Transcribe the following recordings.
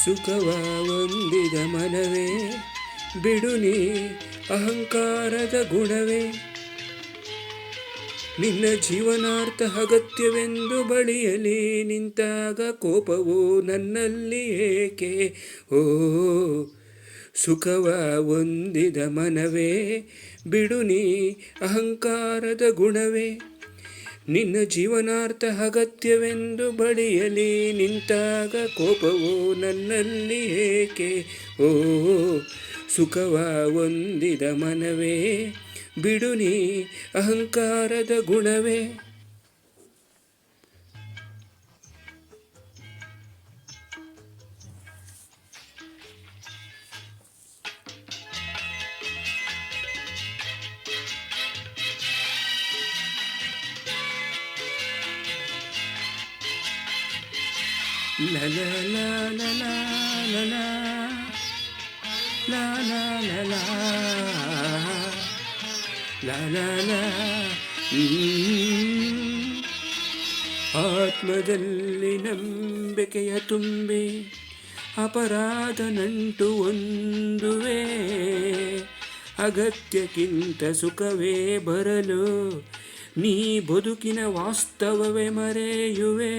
ಸುಖವ ಹೊಂದಿದ ಮನವೇ ಬಿಡು ನೀ ಅಹಂಕಾರದ ಗುಣವೇ. ನಿನ್ನ ಜೀವನಾರ್ಥ ಅಗತ್ಯವೆಂದು ಬಳಿಯಲಿ ನಿಂತಾಗ ಕೋಪವು ನನ್ನಲ್ಲಿ ಏಕೆ. ಓ ಸುಖವ ಹೊಂದಿದ ಮನವೇ ಬಿಡು ನೀ ಅಹಂಕಾರದ ಗುಣವೇ. ನಿನ್ನ ಜೀವನಾರ್ಥ ಅಗತ್ಯವೆಂದು ಬಳಿಯಲಿ ನಿಂತಾಗ ಕೋಪವು ನನ್ನಲ್ಲಿ ಏಕೆ. ಓ ಸುಖವ ಹೊಂದಿದ ಮನವೇ ಬಿಡು ನೀ ಅಹಂಕಾರದ ಗುಣವೇ. La la la la la la la la la la la la la la. ಆತ್ಮದಲ್ಲಿ ನಂಬಿಕೆಯ ತುಂಬಿ ಅಪರಾಧ ನಂಟು ಹೊಂದುವೆ. ಅಗತ್ಯಕ್ಕಿಂತ ಸುಖವೇ ಬರಲು ನೀ ಬದುಕಿನ ವಾಸ್ತವವೇ ಮರೆಯುವೆ.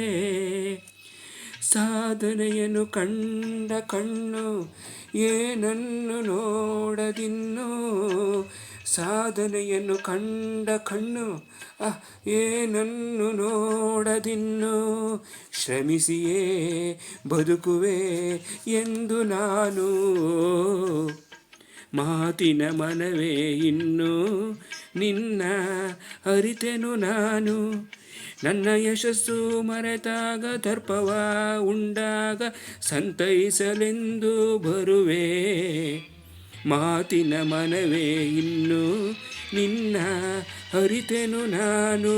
ಸಾಧನೆಯನ್ನು ಕಂಡ ಕಣ್ಣು ಏನನ್ನು ನೋಡದಿನ್ನು. ಸಾಧನೆಯನ್ನು ಕಂಡ ಕಣ್ಣು ಏನನ್ನು ನೋಡದಿನ್ನು. ಶ್ರಮಿಸಿಯೇ ಬದುಕುವೆ ಎಂದು ನಾನು. ಮಾತಿನ ಮನವೇ ಇನ್ನು ನಿನ್ನ ಅರಿತೆನು ನಾನು. ನನ್ನ ಯಶಸ್ಸು ಮರೆತಾಗ ದರ್ಪವ ಉಂಡಾಗ ಸಂತೈಸಲೆಂದು ಬರುವೆ. ಮಾತಿನ ಮನವೇ ಇನ್ನು ನಿನ್ನ ಅರಿತೆನು ನಾನು.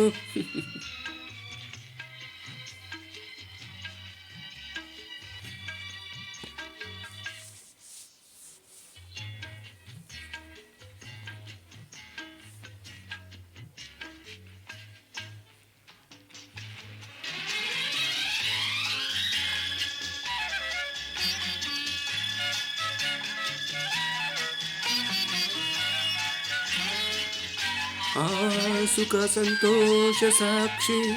ಆ ಸುಖ ಸಂತೋಷ ಸಾಕ್ಷಿ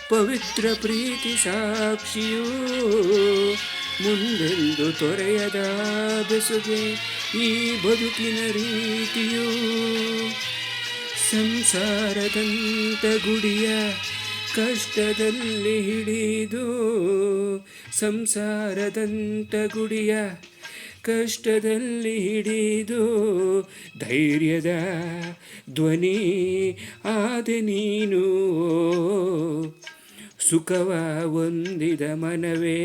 ಪವಿತ್ರ ಪ್ರೀತಿ ಸಾಕ್ಷಿಯೂ. ಮುಂದೆಂದು ತೊರೆಯದ ಬೆಸುಗೆ ಈ ಬದುಕಿನ ರೀತಿಯೂ. ಸಂಸಾರದಂತ ಗುಡಿಯ ಕಷ್ಟದಲ್ಲಿ ಹಿಡಿದು. ಸಂಸಾರದಂತ ಗುಡಿಯ ಕಷ್ಟದಲ್ಲಿ ಹಿಡಿದು ಧೈರ್ಯದ ಧ್ವನಿ ಆದೆ ನೀನು. ಸುಖವ ಹೊಂದಿದ ಮನವೇ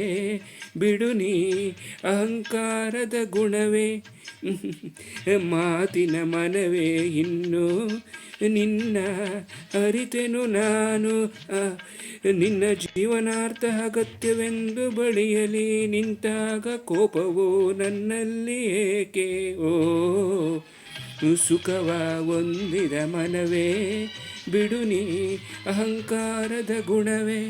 ಬಿಡು ನೀ ಅಹಂಕಾರದ ಗುಣವೇ. ಮಾತಿನ ಮನವೇ ಇನ್ನು ನಿನ್ನ ಅರಿತೆನು ನಾನು. ನಿನ್ನ ಜೀವನಾರ್ಥ ಅಗತ್ಯವೆಂದು ಬಳಿಯಲಿ ನಿಂತಾಗ ಕೋಪವು ನನ್ನಲ್ಲಿ ಏಕೆ. ಓ ಸುಖವ ಹೊಂದಿದ ಮನವೇ ಬಿಡು ನೀ ಅಹಂಕಾರದ ಗುಣವೇ.